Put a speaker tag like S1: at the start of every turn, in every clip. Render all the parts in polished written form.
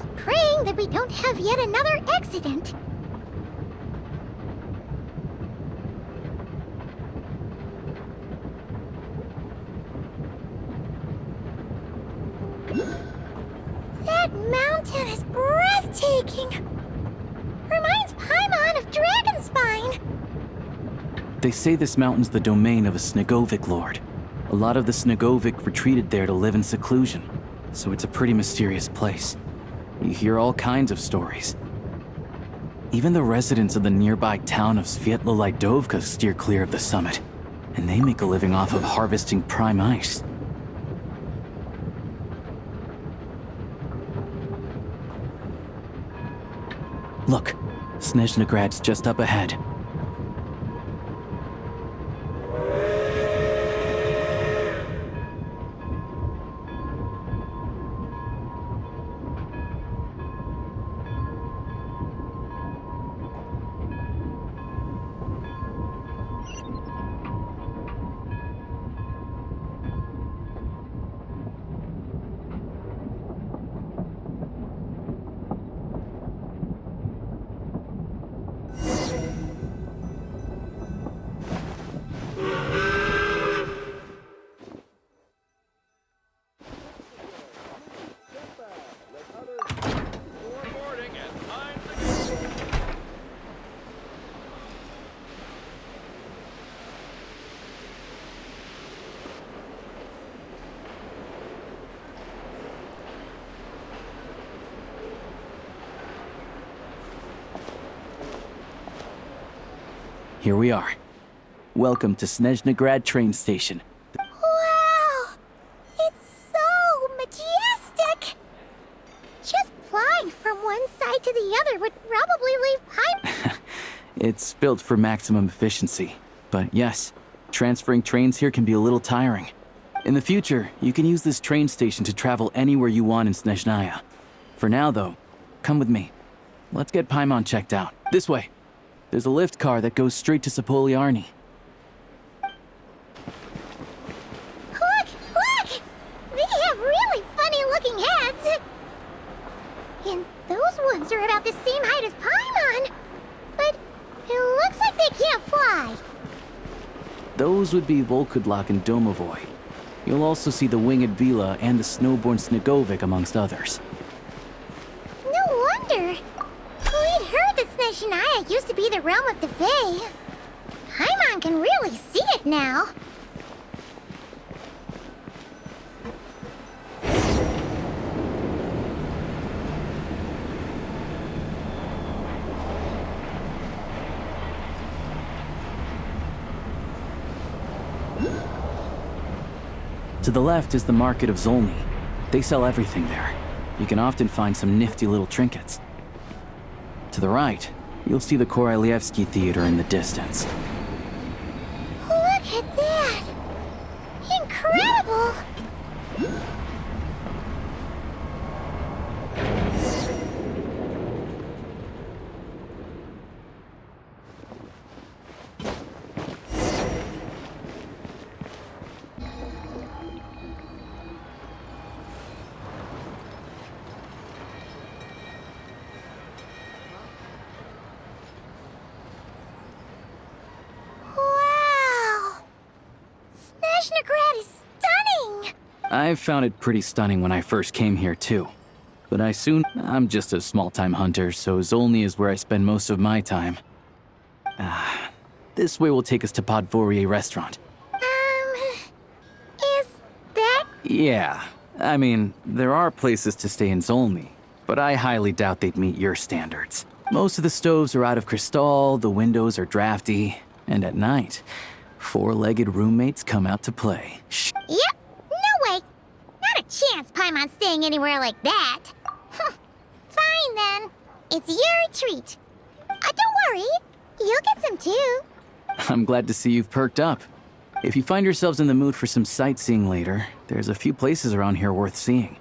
S1: Just praying that we don't have yet another accident. That mountain is breathtaking. Reminds Paimon of Dragonspine.
S2: They say this mountain's the domain of a Snezhnograd lord. A lot of the Snezhnograd retreated there to live in seclusion, so it's a pretty mysterious place. You hear all kinds of stories. Even the residents of the nearby town of Svetlolidovka steer clear of the summit, and they make a living off of harvesting prime ice. Look, Snezhnograd's just up ahead. Here we are. Welcome to Snezhnograd train station.
S1: Wow! It's so majestic! Just flying from one side to the other would probably leave Paimon.
S2: It's built for maximum efficiency. But yes, transferring trains here can be a little tiring. In the future, you can use this train station to travel anywhere you want in Snezhnaya. For now, though, come with me. Let's get Paimon checked out. This way. There's a lift car that goes straight to Sapoliarny.
S1: Look! Look! They have really funny-looking heads! And those ones are about the same height as Paimon! But it looks like they can't fly!
S2: Those would be Volkudlak and Domovoy. You'll also see the winged Vila and the snowborn Snegovic amongst others.
S1: No wonder! We'd heard that Snezhnaya used to be the realm of the Fae. Paimon can really see it now.
S2: To the left is the market of Zolny. They sell everything there. You can often find some nifty little trinkets. To the right, you'll see the Korolyevsky Theater in the distance.
S1: Look at that! Incredible! Snezhnograd is stunning!
S2: I found it pretty stunning when I first came here, too. But I'm just a small-time hunter, so Zolny is where I spend most of my time. This way will take us to Podvorye restaurant.
S1: Is that...
S2: Yeah, I mean, there are places to stay in Zolny, but I highly doubt they'd meet your standards. Most of the stoves are out of crystal, the windows are drafty, and at night, four-legged roommates come out to play. Shh.
S1: Yep, no way! Not a chance Paimon's staying anywhere like that. Fine then, it's your treat. Don't worry, you'll get some too.
S2: I'm glad to see you've perked up. If you find yourselves in the mood for some sightseeing later, there's a few places around here worth seeing.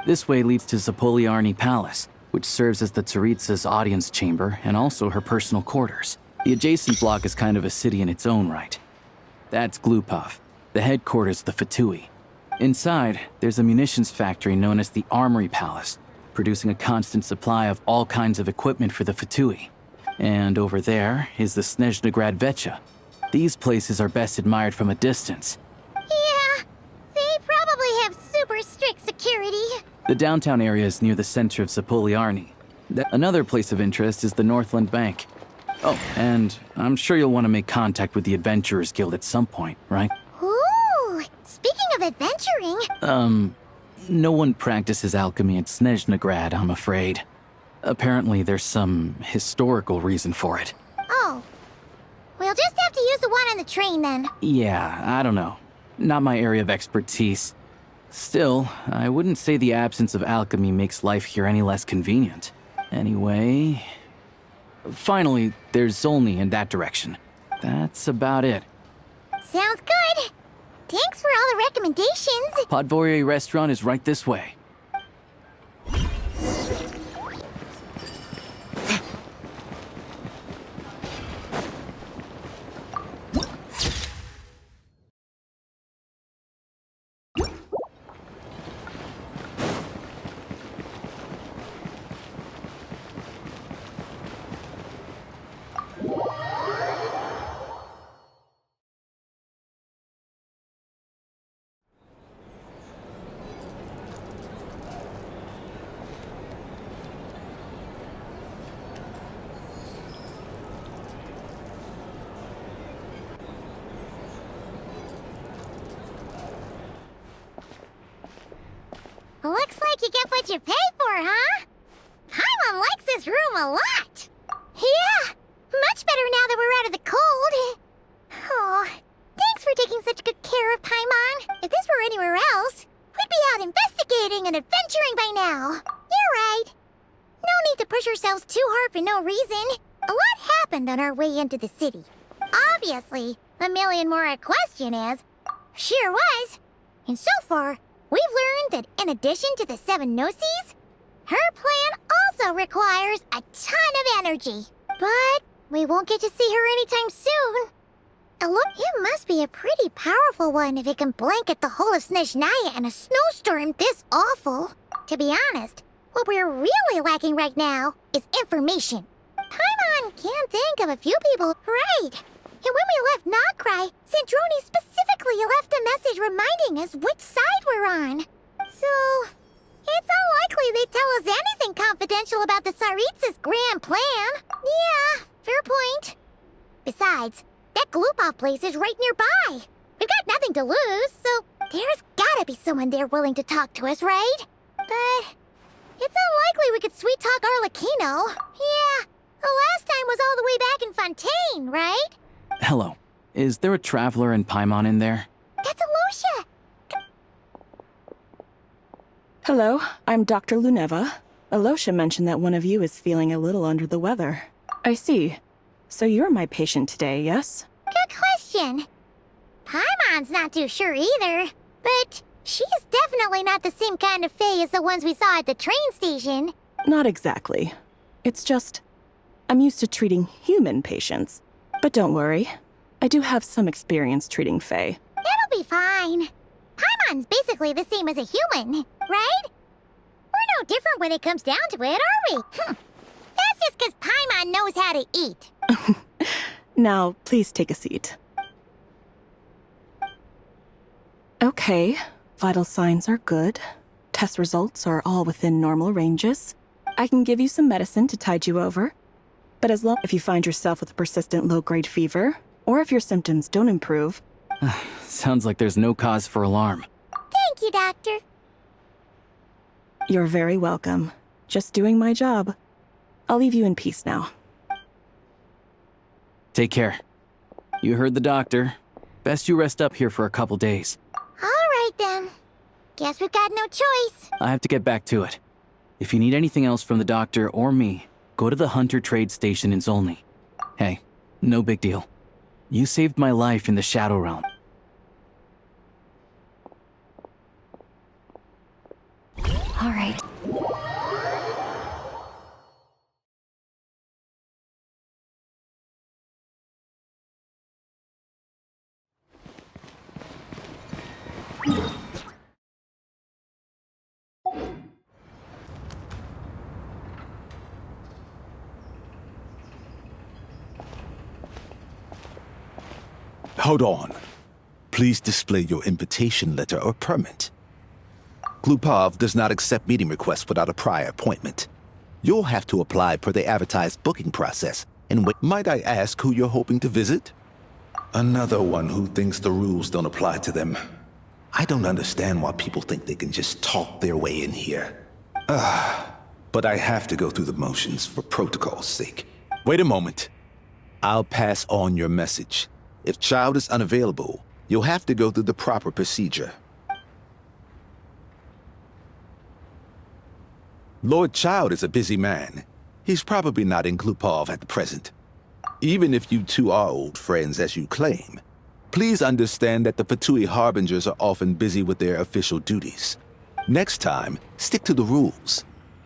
S2: This way leads to Sapoliarny Palace, which serves as the Tsaritsa's audience chamber and also her personal quarters. The adjacent block is kind of a city in its own right. That's Glupov, the headquarters of the Fatui. Inside, there's a munitions factory known as the Armory Palace, producing a constant supply of all kinds of equipment for the Fatui. And over there is the Snezhnograd Vecha. These places are best admired from a distance.
S1: Yeah, they probably have super strict security.
S2: The downtown area is near the center of Zapoliarny. Another place of interest is the Northland Bank. Oh, and I'm sure you'll want to make contact with the Adventurers Guild at some point, right?
S1: Ooh, speaking of adventuring...
S2: No one practices alchemy at Snezhnograd, I'm afraid. Apparently there's some historical reason for it.
S1: Oh. We'll just have to use the one on the train then.
S2: Yeah, I don't know. Not my area of expertise. Still, I wouldn't say the absence of alchemy makes life here any less convenient. Anyway... Finally, there's Zolny in that direction. That's about it.
S1: Sounds good. Thanks for all the recommendations.
S2: Podvorye restaurant is right this way.
S1: Looks like you get what you pay for, huh? Paimon likes this room a lot. Yeah, much better now that we're out of the cold. Oh, thanks for taking such good care of Paimon. If this were anywhere else, we'd be out investigating and adventuring by now. You're right. No need to push ourselves too hard for no reason. A lot happened on our way into the city. Obviously, a million more at question is. Sure was. And so far, we've learned that in addition to the 7 Gnosis, her plan also requires a ton of energy. But we won't get to see her anytime soon. Look, it must be a pretty powerful one if it can blanket the whole of Snezhnaya in a snowstorm this awful. To be honest, what we're really lacking right now is information. Paimon can't think of a few people, right? And when we left Nokrai, Sandroni specifically left a message reminding us which side we're on. So, it's unlikely they'd tell us anything confidential about the Tsaritsa's grand plan. Yeah, fair point. Besides, that Glupov place is right nearby. We've got nothing to lose, so there's gotta be someone there willing to talk to us, right? But it's unlikely we could sweet-talk Arlecchino. Yeah, the last time was all the way back in Fontaine, right?
S2: Hello. Is there a traveler and Paimon in there?
S1: That's Alosha!
S3: Hello, I'm Dr. Luneva. Alosha mentioned that one of you is feeling a little under the weather. I see. So you're my patient today, yes?
S1: Good question. Paimon's not too sure either, but she's definitely not the same kind of fae as the ones we saw at the train station.
S3: Not exactly. It's just, I'm used to treating human patients. But don't worry, I do have some experience treating fae.
S1: It'll be fine. Paimon's basically the same as a human, right? We're no different when it comes down to it, are we? That's just because Paimon knows how to eat.
S3: Now, please take a seat. Okay, vital signs are good. Test results are all within normal ranges. I can give you some medicine to tide you over. But as long as you find yourself with a persistent low-grade fever, or if your symptoms don't improve...
S2: Sounds like there's no cause for alarm.
S1: Thank you, Doctor.
S3: You're very welcome. Just doing my job. I'll leave you in peace now.
S2: Take care. You heard the doctor. Best you rest up here for a couple days.
S1: All right, then. Guess we've got no choice.
S2: I have to get back to it. If you need anything else from the doctor or me, go to the Hunter Trade Station in Zolny. Hey, no big deal. You saved my life in the Shadow Realm.
S3: All right.
S4: Hold on. Please display your invitation letter or permit. Glupov does not accept meeting requests without a prior appointment. You'll have to apply per the advertised booking process. And might I ask who you're hoping to visit? Another one who thinks the rules don't apply to them. I don't understand why people think they can just talk their way in here. But I have to go through the motions for protocol's sake. Wait a moment. I'll pass on your message. If Child is unavailable, you'll have to go through the proper procedure. Lord Child is a busy man. He's probably not in Glupov at the present. Even if you two are old friends as you claim, please understand that the Fatui Harbingers are often busy with their official duties. Next time, stick to the rules.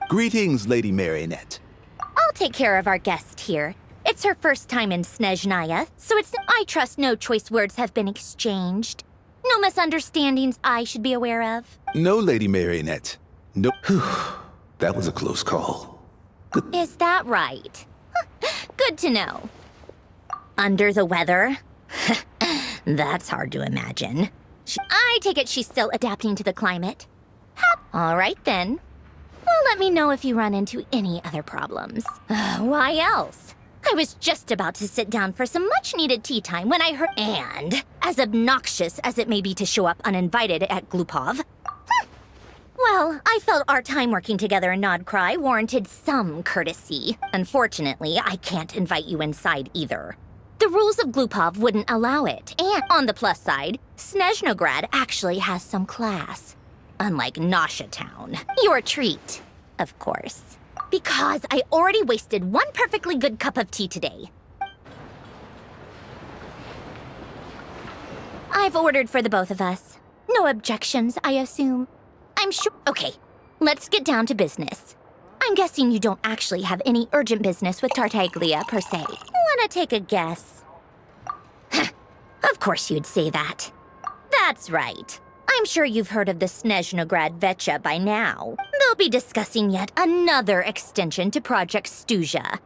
S4: Greetings, Lady Marionette.
S1: I'll take care of our guest here. It's her first time in Snezhnaya, so I trust no choice words have been exchanged. No misunderstandings I should be aware of.
S4: No, Lady Marionette. No. That was a close call.
S1: Is that right? Good to know. Under the weather? That's hard to imagine. I take it she's still adapting to the climate. All right then. Well, let me know if you run into any other problems. Why else? I was just about to sit down for some much-needed tea time when I heard... And, as obnoxious as it may be to show up uninvited at Glupov... Well, I felt our time working together in Nodcry warranted some courtesy. Unfortunately, I can't invite you inside either. The rules of Glupov wouldn't allow it, and on the plus side, Snezhnograd actually has some class. Unlike Nasha Town. Your treat, of course. Because I already wasted one perfectly good cup of tea today. I've ordered for the both of us. No objections, I assume. I'm sure... Okay, let's get down to business. I'm guessing you don't actually have any urgent business with Tartaglia, per se. Wanna take a guess? Of course you'd say that. That's right. I'm sure you've heard of the Snezhnograd Vecha by now. They'll be discussing yet another extension to Project Stuzha.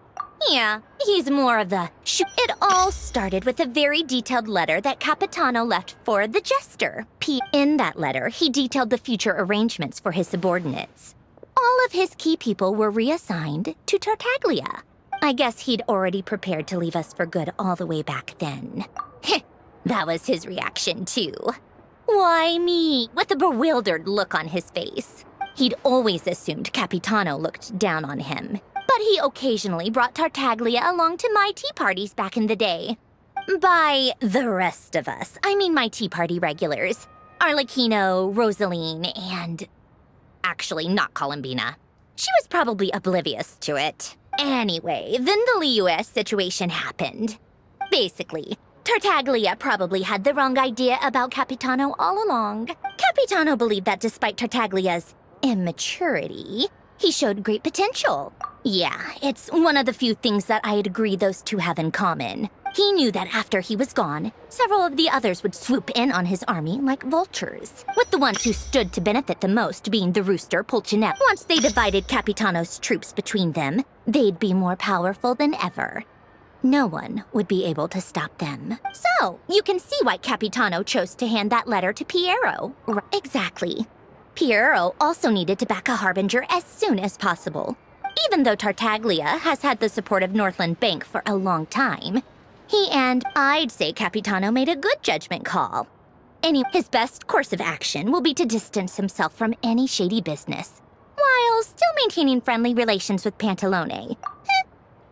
S1: Yeah, he's more of the... It all started with a very detailed letter that Capitano left for the Jester. In that letter, he detailed the future arrangements for his subordinates. All of his key people were reassigned to Tartaglia. I guess he'd already prepared to leave us for good all the way back then. That was his reaction, too. Why me? With a bewildered look on his face. He'd always assumed Capitano looked down on him. But he occasionally brought Tartaglia along to my tea parties back in the day. By the rest of us, I mean my tea party regulars. Arlecchino, Rosaline, and... Actually, not Columbina. She was probably oblivious to it. Anyway, then the Liu-S situation happened. Basically, Tartaglia probably had the wrong idea about Capitano all along. Capitano believed that despite Tartaglia's immaturity, he showed great potential. Yeah, it's one of the few things that I'd agree those two have in common. He knew that after he was gone, several of the others would swoop in on his army like vultures, with the ones who stood to benefit the most being the rooster Pulcinella. Once they divided Capitano's troops between them, they'd be more powerful than ever. No one would be able to stop them. So, you can see why Capitano chose to hand that letter to Piero. Exactly. Piero also needed to back a Harbinger as soon as possible. Even though Tartaglia has had the support of Northland Bank for a long time, he and I'd say Capitano made a good judgment call. His best course of action will be to distance himself from any shady business, while still maintaining friendly relations with Pantalone.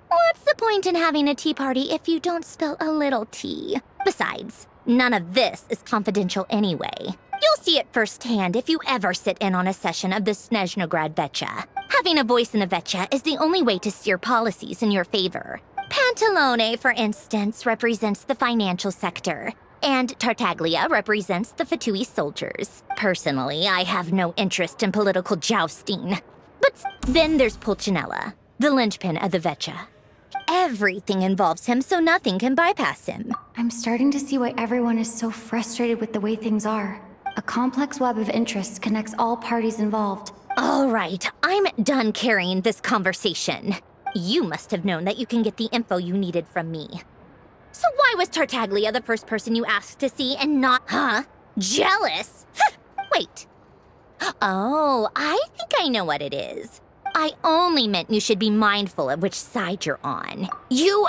S1: What's the point in having a tea party if you don't spill a little tea? Besides, none of this is confidential anyway. You'll see it firsthand if you ever sit in on a session of the Snezhnograd Vecha. Having a voice in the Vecha is the only way to steer policies in your favor. Pantalone, for instance, represents the financial sector, and Tartaglia represents the Fatui soldiers. Personally, I have no interest in political jousting. But then there's Pulcinella, the linchpin of the Vecha. Everything involves him, so nothing can bypass him.
S5: I'm starting to see why everyone is so frustrated with the way things are. A complex web of interests connects all parties involved.
S1: All right, I'm done carrying this conversation. You must have known that you can get the info you needed from me. So why was Tartaglia the first person you asked to see and not... Huh? Jealous? Wait. Oh, I think I know what it is. I only meant you should be mindful of which side you're on. You...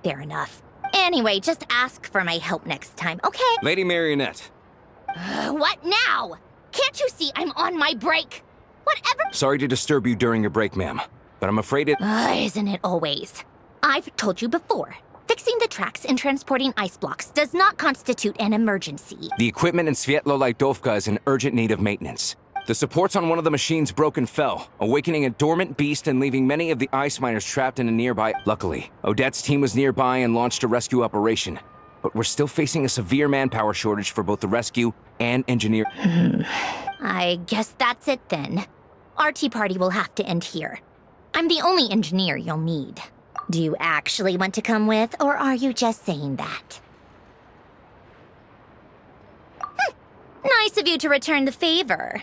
S1: fair enough. Anyway, just ask for my help next time, okay?
S6: Lady Marionette.
S1: What now? Can't you see I'm on my break? Whatever...
S6: Sorry to disturb you during your break, ma'am, but I'm afraid it...
S1: Isn't it always? I've told you before. Fixing the tracks and transporting ice blocks does not constitute an emergency.
S6: The equipment in Svietlo-Lightovka is in urgent need of maintenance. The supports on one of the machines broke and fell, awakening a dormant beast and leaving many of the ice miners trapped in a nearby... Luckily, Odette's team was nearby and launched a rescue operation. But we're still facing a severe manpower shortage for both the rescue and engineer...
S1: I guess that's it then. Our tea party will have to end here. I'm the only engineer you'll need. Do you actually want to come with, or are you just saying that? Nice of you to return the favor.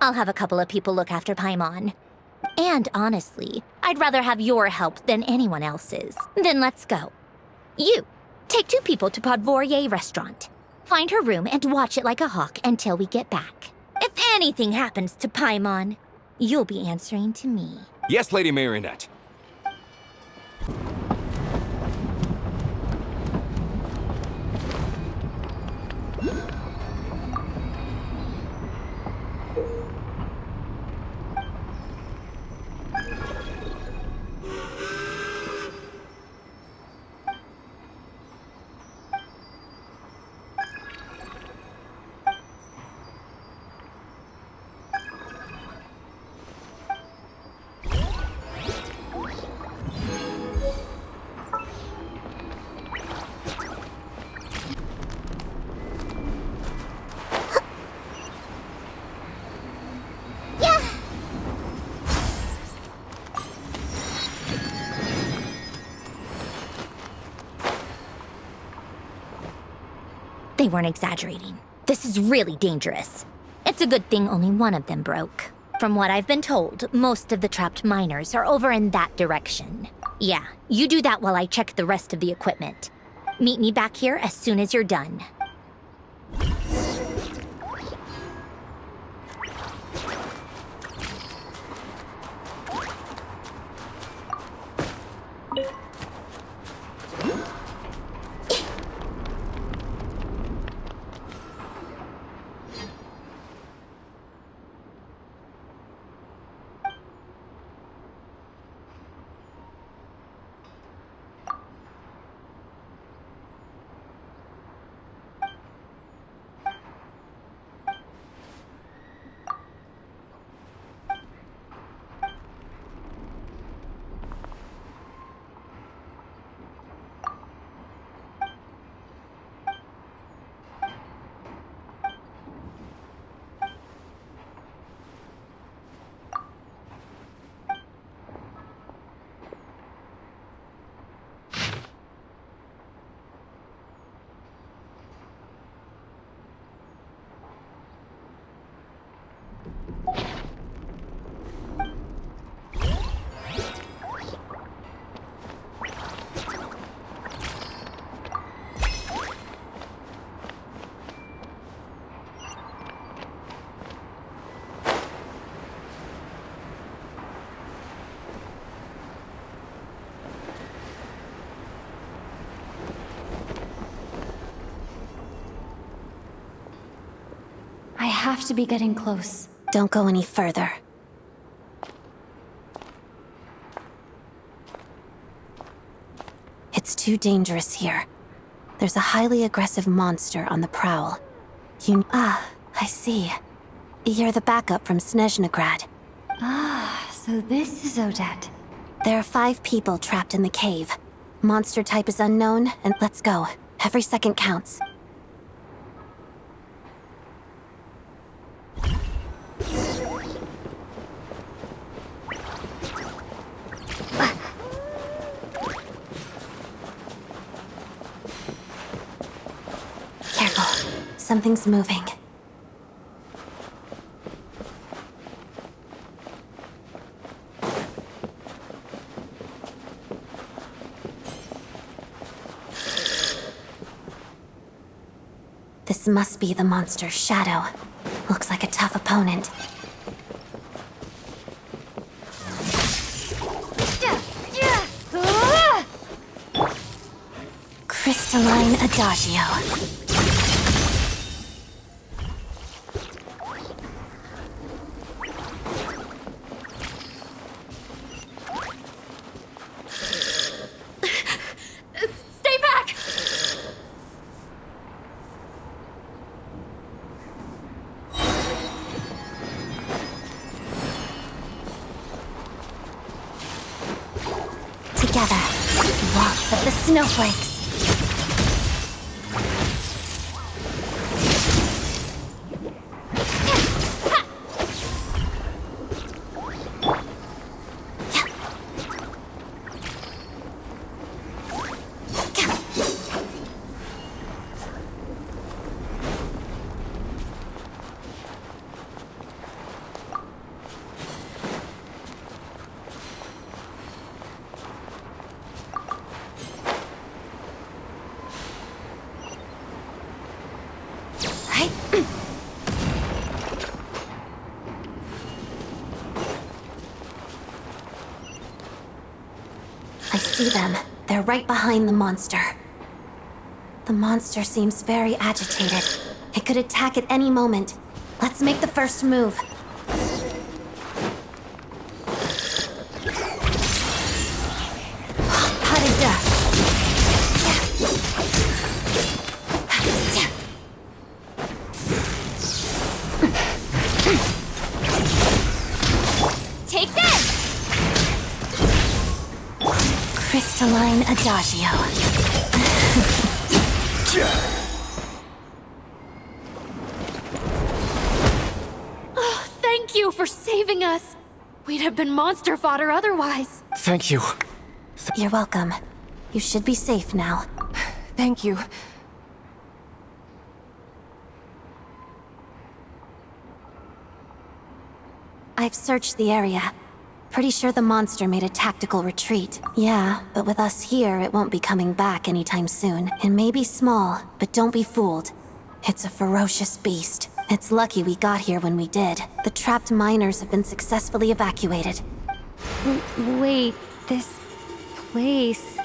S1: I'll have a couple of people look after Paimon. And honestly, I'd rather have your help than anyone else's. Then let's go. You, take 2 people to Podvorier restaurant. Find her room and watch it like a hawk until we get back. If anything happens to Paimon, you'll be answering to me.
S6: Yes, Lady Marionette.
S1: They weren't exaggerating. This is really dangerous. It's a good thing only one of them broke. From what I've been told, most of the trapped miners are over in that direction. Yeah, you do that while I check the rest of the equipment. Meet me back here as soon as you're done.
S5: I have to be getting close.
S1: Don't go any further.
S7: It's too dangerous here. There's a highly aggressive monster on the prowl. I see. You're the backup from Snezhnograd.
S5: So this is Odette.
S7: There are 5 people trapped in the cave. Monster type is unknown, and let's go. Every second counts. Careful. Something's moving. This must be the monster's shadow. Looks like a tough opponent. Crystalline Adagio.
S5: Stay back!
S7: Together, lots of the snowflakes. I see them. They're right behind the monster. The monster seems very agitated. It could attack at any moment. Let's make the first move. Pas de deux.
S5: Take this!
S7: Crystalline Adagio.
S5: Oh, thank you for saving us. We'd have been monster fodder otherwise.
S6: Thank you.
S7: You're welcome. You should be safe now.
S3: Thank you.
S7: I've searched the area. Pretty sure the monster made a tactical retreat. Yeah, but with us here, it won't be coming back anytime soon. It may be small, but don't be fooled. It's a ferocious beast. It's lucky we got here when we did. The trapped miners have been successfully evacuated.
S5: Wait, this place...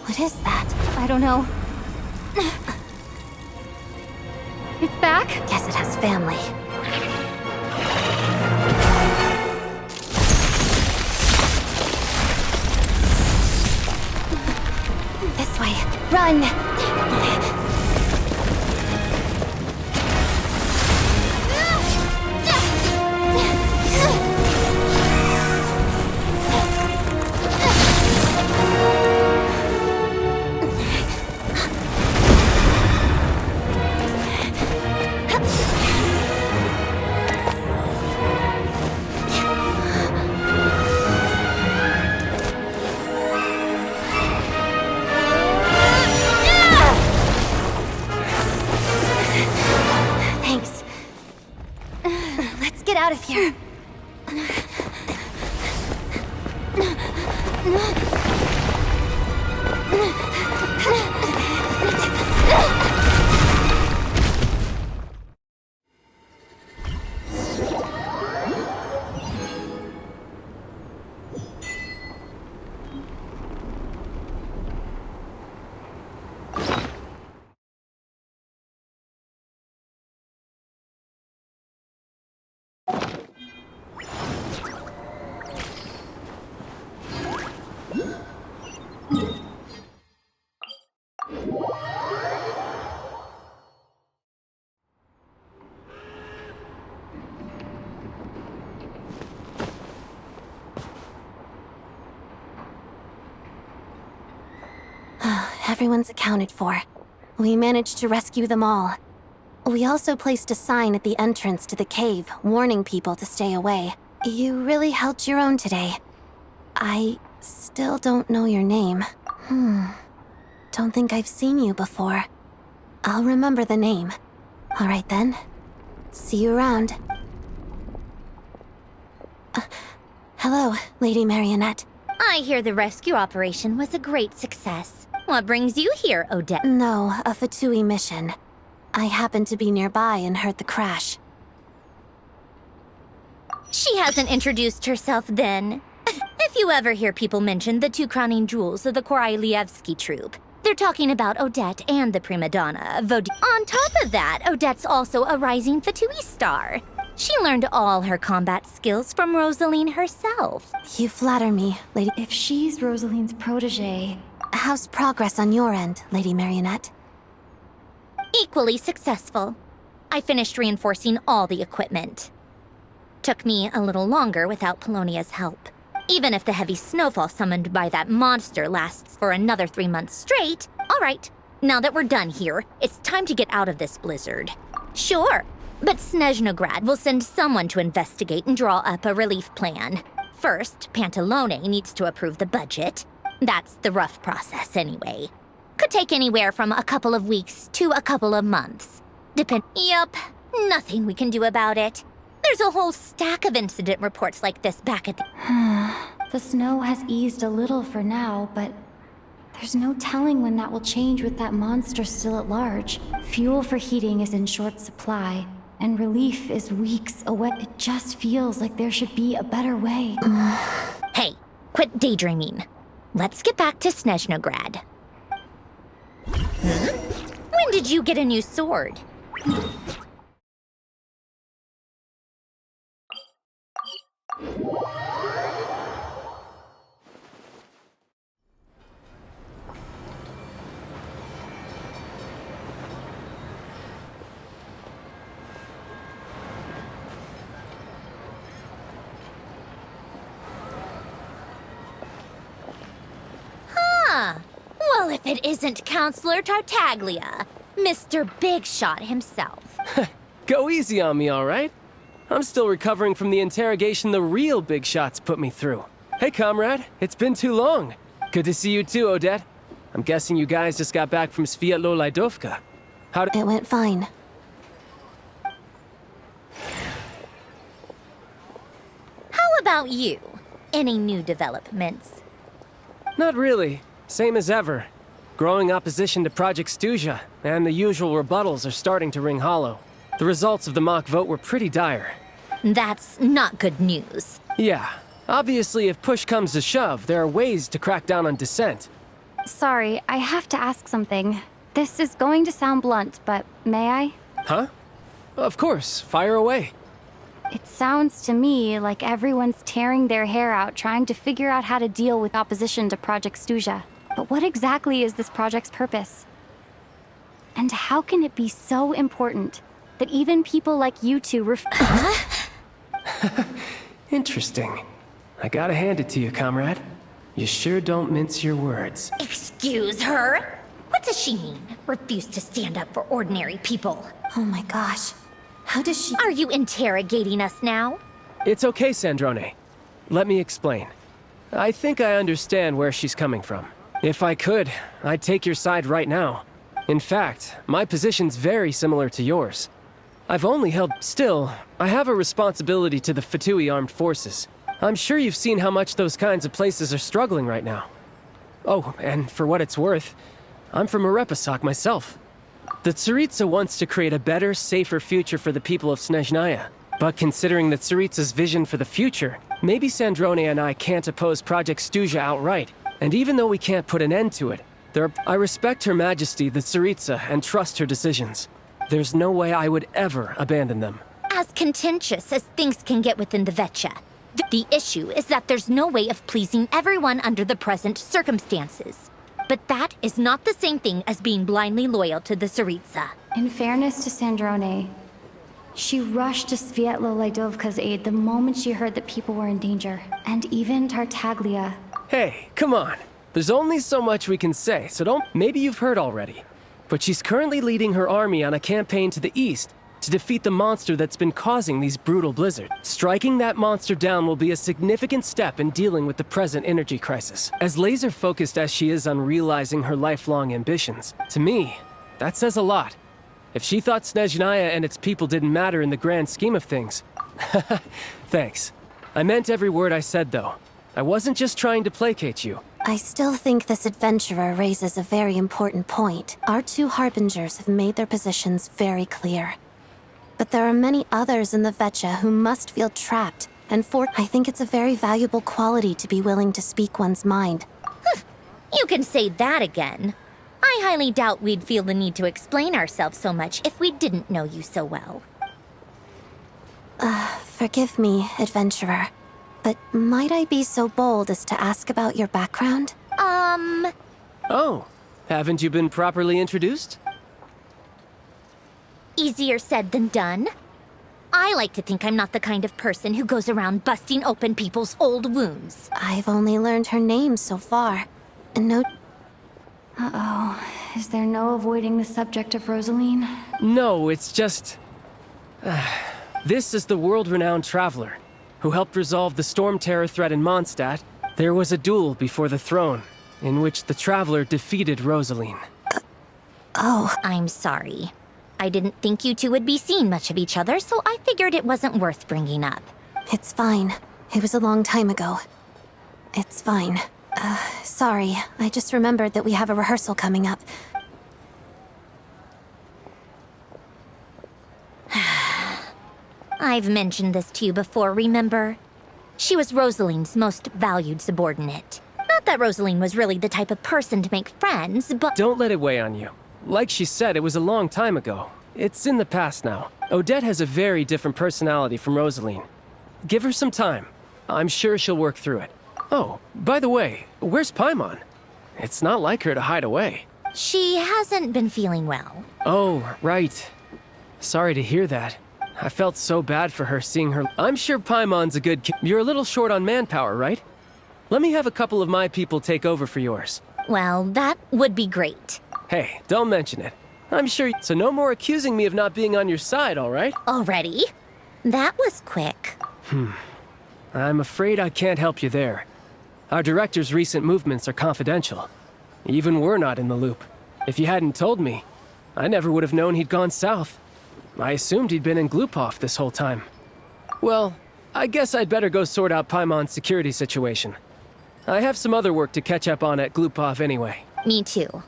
S7: What is that?
S5: I don't know. It's back?
S7: Guess it has family. This way. Run! Thanks. Let's get out of here. Everyone's accounted for. We managed to rescue them all. We also placed a sign at the entrance to the cave, warning people to stay away. You really held your own today. I still don't know your name. Don't think I've seen you before. I'll remember the name. All right then. See you around. Hello, Lady Marionette.
S1: I hear the rescue operation was a great success. What brings you here, Odette?
S7: No, a Fatui mission. I happened to be nearby and heard the crash.
S1: She hasn't introduced herself then. If you ever hear people mention the two crowning jewels of the Korailievsky troupe, they're talking about Odette and the prima donna, On top of that, Odette's also a rising Fatui star. She learned all her combat skills from Rosaline herself.
S7: You flatter me, Lady.
S5: If she's Rosaline's protege...
S7: How's progress on your end, Lady Marionette?
S1: Equally successful. I finished reinforcing all the equipment. Took me a little longer without Polonia's help. Even if the heavy snowfall summoned by that monster lasts for another 3 months straight, all right, now that we're done here, it's time to get out of this blizzard. Sure, but Snezhnograd will send someone to investigate and draw up a relief plan. First, Pantalone needs to approve the budget. That's the rough process anyway. Could take anywhere from a couple of weeks to a couple of months. Yup, nothing we can do about it. There's a whole stack of incident reports like this back at the...
S5: The snow has eased a little for now, but there's no telling when that will change with that monster still at large. Fuel for heating is in short supply, and relief is weeks away. It just feels like there should be a better way.
S1: Hey, quit daydreaming. Let's get back to Snezhnograd. When did you get a new sword? Well, if it isn't Counselor Tartaglia, Mr. Big Shot himself.
S8: Go easy on me, all right? I'm still recovering from the interrogation the real big shots put me through. Hey, comrade, it's been too long. Good to see you too, Odette. I'm guessing you guys just got back from Sviatlo-Laidovka.
S7: It went fine.
S1: How about you? Any new developments?
S8: Not really. Same as ever. Growing opposition to Project Stuzha, and the usual rebuttals are starting to ring hollow. The results of the mock vote were pretty dire.
S1: That's not good news.
S8: Yeah. Obviously, if push comes to shove, there are ways to crack down on dissent.
S5: Sorry, I have to ask something. This is going to sound blunt, but may I?
S8: Huh? Of course, fire away.
S5: It sounds to me like everyone's tearing their hair out trying to figure out how to deal with opposition to Project Stuzha. But what exactly is this project's purpose? And how can it be so important that even people like you two
S8: Interesting. I gotta hand it to you, comrade. You sure don't mince your words.
S1: Excuse her? What does she mean? Refuse to stand up for ordinary people.
S7: Oh my gosh. How does she...
S1: Are you interrogating us now?
S8: It's okay, Sandrone. Let me explain. I think I understand where she's coming from. If I could, I'd take your side right now. In fact, my position's very similar to yours. I've only held... Still, I have a responsibility to the Fatui armed forces. I'm sure you've seen how much those kinds of places are struggling right now. Oh, and for what it's worth, I'm from Erepasak myself. The Tsaritsa wants to create a better, safer future for the people of Snezhnaya. But considering the Tsaritsa's vision for the future, maybe Sandrone and I can't oppose Project Stuzha outright. And even though we can't put an end to it, I respect Her Majesty, the Tsaritsa, and trust her decisions. There's no way I would ever abandon them.
S1: As contentious as things can get within the Vetcha, the issue is that there's no way of pleasing everyone under the present circumstances. But that is not the same thing as being blindly loyal to the Tsaritsa.
S5: In fairness to Sandrone, she rushed to Sviatlo-Laidovka's aid the moment she heard that people were in danger. And even Tartaglia...
S8: Hey, come on. There's only so much we can say, so maybe you've heard already. But she's currently leading her army on a campaign to the east to defeat the monster that's been causing these brutal blizzards. Striking that monster down will be a significant step in dealing with the present energy crisis. As laser-focused as she is on realizing her lifelong ambitions, to me, that says a lot. If she thought Snezhnaya and its people didn't matter in the grand scheme of things... Thanks. I meant every word I said, though. I wasn't just trying to placate you.
S7: I still think this adventurer raises a very important point. Our two harbingers have made their positions very clear. But there are many others in the Vetcha who must feel trapped, and I think it's a very valuable quality to be willing to speak one's mind.
S1: You can say that again. I highly doubt we'd feel the need to explain ourselves so much if we didn't know you so well.
S7: Forgive me, adventurer. But might I be so bold as to ask about your background?
S8: Oh, haven't you been properly introduced?
S1: Easier said than done. I like to think I'm not the kind of person who goes around busting open people's old wounds.
S7: I've only learned her name so far. And no...
S5: Uh-oh. Is there no avoiding the subject of Rosaline?
S8: No, it's just... This is the world-renowned traveler who helped resolve the storm terror threat in Mondstadt. There was a duel before the throne, in which the traveler defeated Rosaline.
S7: Oh.
S1: I'm sorry. I didn't think you two would be seeing much of each other, so I figured it wasn't worth bringing up.
S7: It's fine. It was a long time ago. It's fine. Sorry. I just remembered that we have a rehearsal coming up.
S1: I've mentioned this to you before, remember? She was Rosaline's most valued subordinate. Not that Rosaline was really the type of person to make friends, but—
S8: Don't let it weigh on you. Like she said, it was a long time ago. It's in the past now. Odette has a very different personality from Rosaline. Give her some time. I'm sure she'll work through it. Oh, by the way, where's Paimon? It's not like her to hide away.
S1: She hasn't been feeling well.
S8: Oh, right. Sorry to hear that. I felt so bad for her seeing her. I'm sure Paimon's a good kid. You're a little short on manpower, right? Let me have a couple of my people take over for yours.
S1: Well, that would be great.
S8: Hey, don't mention it. I'm sure. So no more accusing me of not being on your side, all right?
S1: Already? That was quick.
S8: I'm afraid I can't help you there. Our director's recent movements are confidential. Even we're not in the loop. If you hadn't told me, I never would have known he'd gone south. I assumed he'd been in Glupov this whole time. Well, I guess I'd better go sort out Paimon's security situation. I have some other work to catch up on at Glupov anyway.
S1: Me too.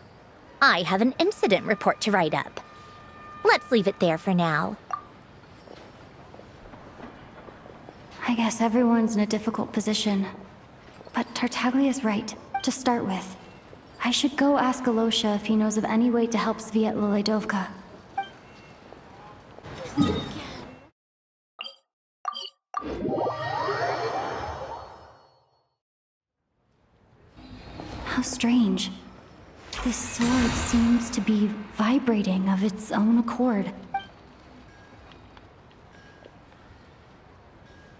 S1: I have an incident report to write up. Let's leave it there for now.
S5: I guess everyone's in a difficult position. But Tartaglia's right, to start with. I should go ask Alosha if he knows of any way to help Svietla Ledovka. How strange. This sword seems to be vibrating of its own accord.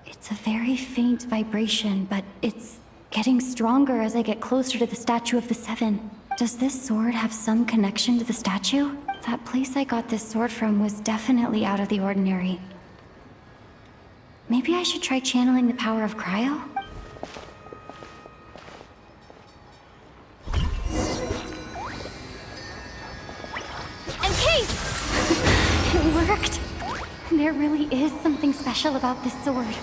S5: It's a very faint vibration, but it's getting stronger as I get closer to the Statue of the Seven. Does this sword have some connection to the statue? That place I got this sword from was definitely out of the ordinary. Maybe I should try channeling the power of cryo? It worked! There really is something special about this sword.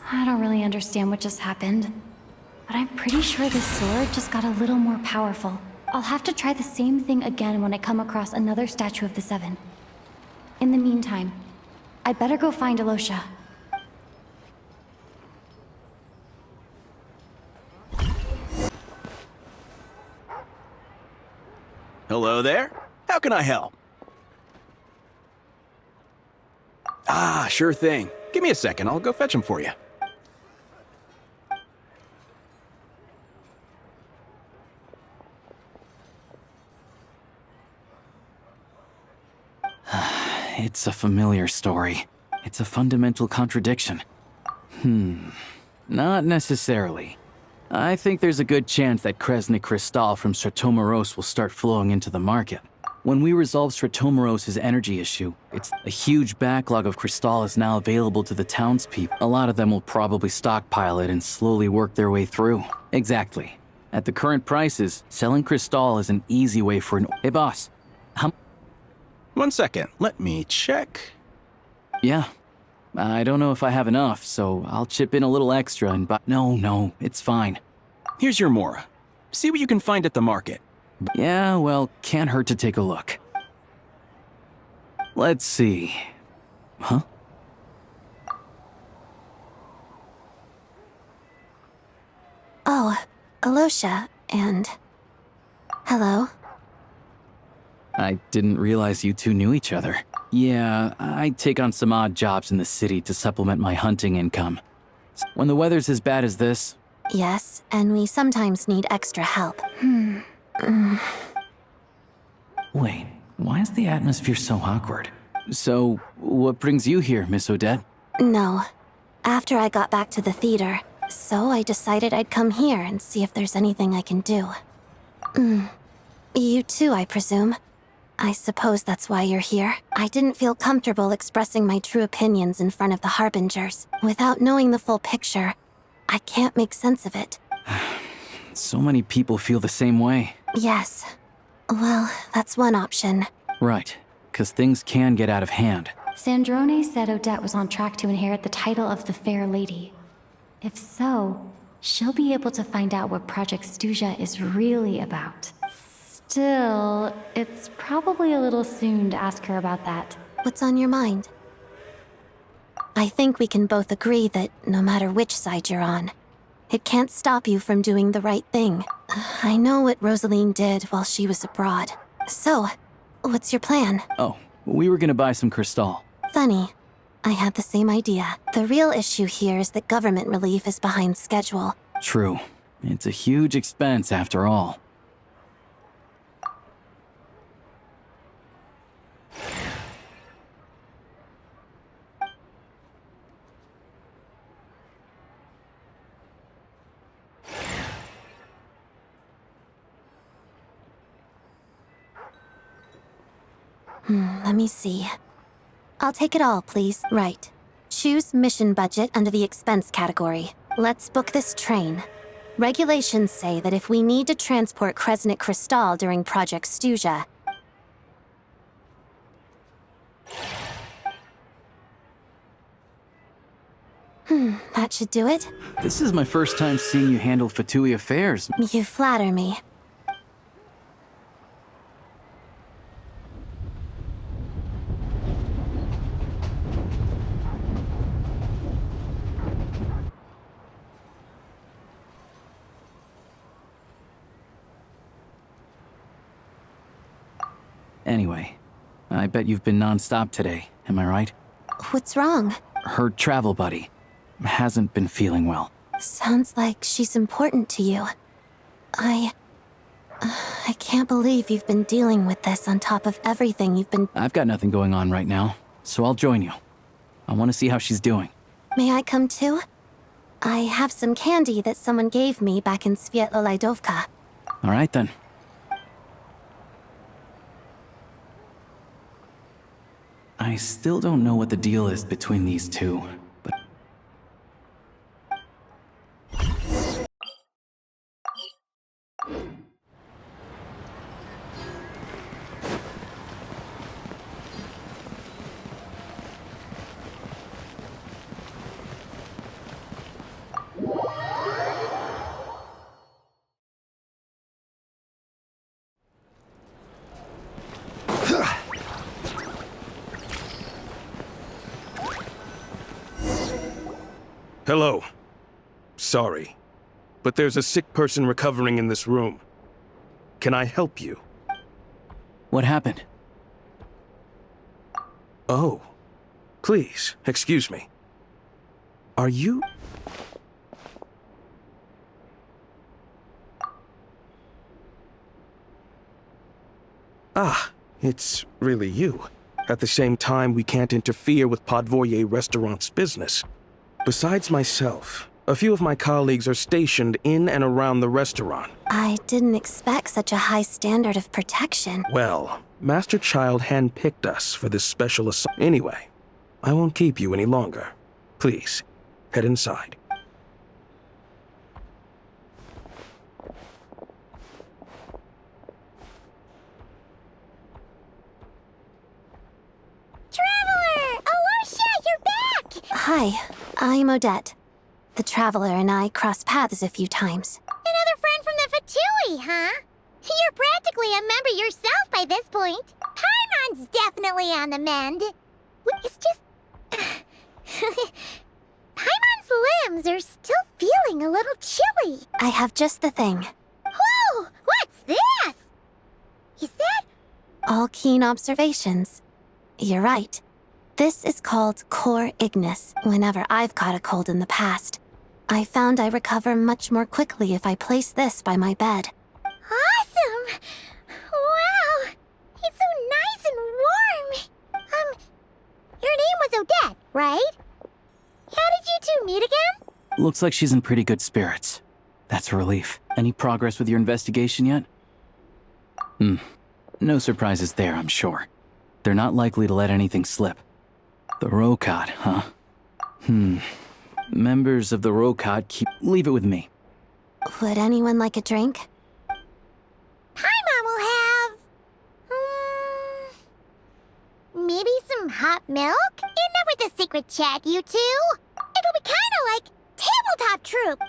S5: I don't really understand what just happened, but I'm pretty sure this sword just got a little more powerful. I'll have to try the same thing again when I come across another Statue of the Seven. In the meantime, I'd better go find Alosha.
S9: Hello there. How can I help? Ah, sure thing. Give me a second, I'll go fetch them for you.
S2: It's a familiar story. It's a fundamental contradiction. Not necessarily. I think there's a good chance that Kresny Crystal from Stratomeros will start flowing into the market. When we resolve Stratomeros' energy issue, it's a huge backlog of Crystal is now available to the townspeople. A lot of them will probably stockpile it and slowly work their way through. Exactly. At the current prices, selling Crystal is an easy way for an— Hey boss, how—
S9: 1 second, let me check.
S2: Yeah. I don't know if I have enough, so I'll chip in a little extra and buy— No, it's fine.
S9: Here's your Mora. See what you can find at the market.
S2: Yeah, well, can't hurt to take a look. Let's see. Huh?
S7: Oh, Alosha, and... Hello.
S2: I didn't realize you two knew each other. Yeah, I take on some odd jobs in the city to supplement my hunting income. When the weather's as bad as this...
S7: Yes, and we sometimes need extra help.
S2: Wait, why is the atmosphere so awkward? So, what brings you here, Miss Odette?
S7: No. After I got back to the theater, so I decided I'd come here and see if there's anything I can do. You too, I presume. I suppose that's why you're here. I didn't feel comfortable expressing my true opinions in front of the Harbingers. Without knowing the full picture, I can't make sense of it.
S2: So many people feel the same way.
S7: Yes. Well, that's one option.
S2: Right, because things can get out of hand.
S5: Sandrone said Odette was on track to inherit the title of the Fair Lady. If so, she'll be able to find out what Project Stuzha is really about. Still, it's probably a little soon to ask her about that.
S7: What's on your mind? I think we can both agree that no matter which side you're on, it can't stop you from doing the right thing. I know what Rosaline did while she was abroad. So, what's your plan?
S2: Oh, we were gonna buy some Crystal.
S7: Funny. I had the same idea. The real issue here is that government relief is behind schedule.
S2: True. It's a huge expense after all.
S7: Let me see. I'll take it all, please. Right. Choose mission budget under the expense category. Let's book this train. Regulations say that if we need to transport Kresnik Crystal during Project Stuzha... that should do it.
S2: This is my first time seeing you handle Fatui affairs.
S7: You flatter me.
S2: Anyway, I bet you've been non-stop today, am I right?
S7: What's wrong?
S2: Her travel buddy hasn't been feeling well.
S7: Sounds like she's important to you. I can't believe you've been dealing with this on top of everything you've been...
S2: I've got nothing going on right now, so I'll join you. I want to see how she's doing.
S7: May I come too? I have some candy that someone gave me back in Svietlo-Lidovka.
S2: All right then. I still don't know what the deal is between these two, but...
S9: Hello. Sorry, but there's a sick person recovering in this room. Can I help you?
S2: What happened?
S9: Oh, Please, excuse me. Are you... Ah, it's really you. At the same time, we can't interfere with Podvoye Restaurant's business. Besides myself, a few of my colleagues are stationed in and around the restaurant.
S7: I didn't expect such a high standard of protection.
S9: Well, Master Child handpicked us for this special assignment. Anyway, I won't keep you any longer. Please, head inside.
S1: Traveler! Aloysia, you're back!
S7: Hi, I'm Odette. The Traveler and I crossed paths a few times.
S1: Another friend from the Fatui, huh? You're practically a member yourself by this point. Paimon's definitely on the mend. It's just... Paimon's limbs are still feeling a little chilly.
S7: I have just the thing.
S1: Whoa! What's this? Is that...
S7: All keen observations. You're right. This is called Core Ignis. Whenever I've caught a cold in the past, I found I recover much more quickly if I place this by my bed.
S1: Awesome! Wow! It's so nice and warm! Your name was Odette, right? How did you two meet again?
S2: Looks like she's in pretty good spirits. That's a relief. Any progress with your investigation yet? No surprises there, I'm sure. They're not likely to let anything slip. The Rokad, huh? Members of the Rokad keep... Leave it with me.
S7: Would anyone like a drink?
S1: Paimon will have... maybe some hot milk? Enough with the secret chat, you two! It'll be kinda like tabletop troop!